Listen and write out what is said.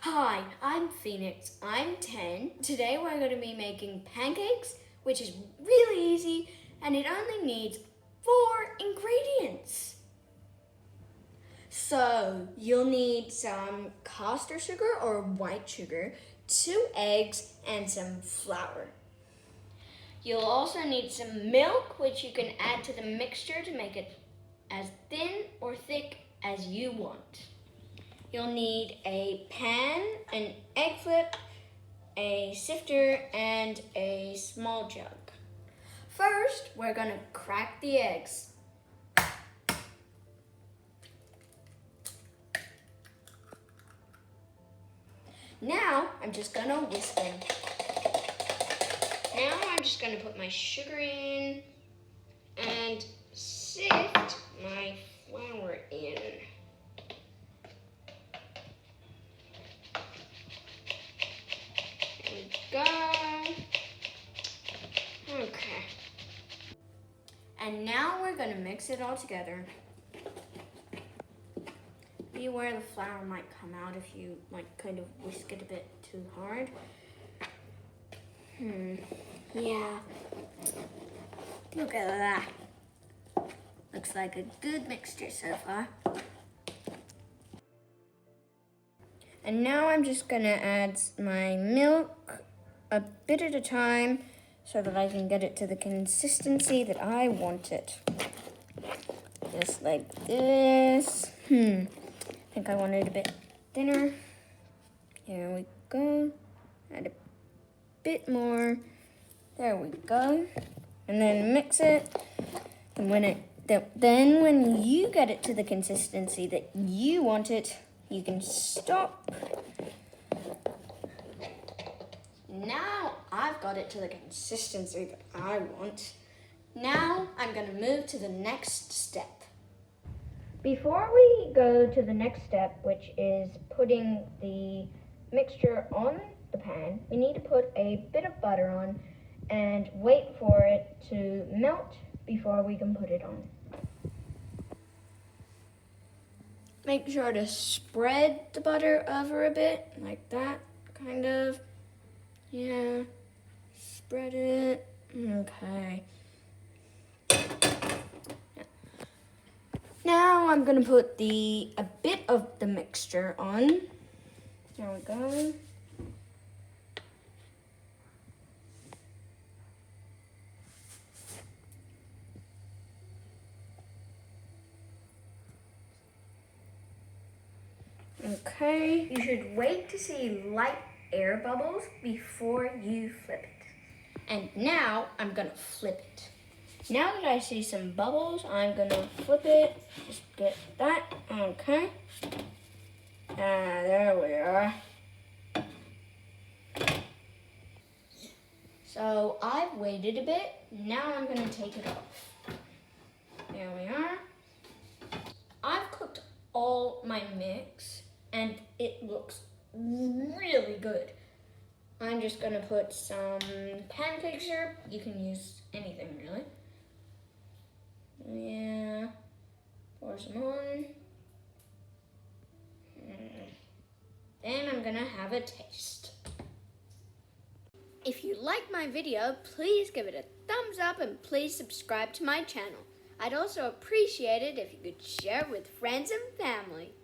Hi, I'm Phoenix. I'm 10. Today we're going to be making pancakes, which is really easy and it only needs 4 ingredients. So you'll need some caster sugar or white sugar, 2 eggs, and some flour. You'll also need some milk, which you can add to the mixture to make it as thin or thick as you want. You'll need a pan, an egg flip, a sifter, and a small jug. First, we're gonna crack the eggs. Now, I'm just gonna whisk them. Now, I'm just gonna put my sugar in and sift my flour in. Go. Okay. And now we're gonna mix it all together. Be aware the flour might come out if you kind of whisk it a bit too hard. Yeah. Look at that. Looks like a good mixture so far. And now I'm just gonna add my milk a bit at a time so that I can get it to the consistency that I want it. Just like this. I think I want it a bit thinner. Here we go. Add a bit more. There we go. And then mix it. And then when you get it to the consistency that you want it, you can stop. Now I've got it to the consistency that I want. Now I'm going to move to the next step. Before we go to the next step, which is putting the mixture on the pan, we need to put a bit of butter on and wait for it to melt before we can put it on. Make sure to spread the butter over a bit, like that, kind of. Yeah, spread it. Okay. Now I'm gonna put a bit of the mixture on. There we go. Okay, you should wait to see light air bubbles before you flip it. And now I'm gonna flip it. Now that I see some bubbles, I'm gonna flip it. Just get that, okay. There we are. So I've waited a bit. Now I'm gonna take it off. There we are. I've cooked all my mix and it looks really good. I'm just gonna put some pancake syrup. You can use anything really. Yeah, pour some on. Then I'm gonna have a taste. If you like my video, please give it a thumbs up and please subscribe to my channel. I'd also appreciate it if you could share it with friends and family.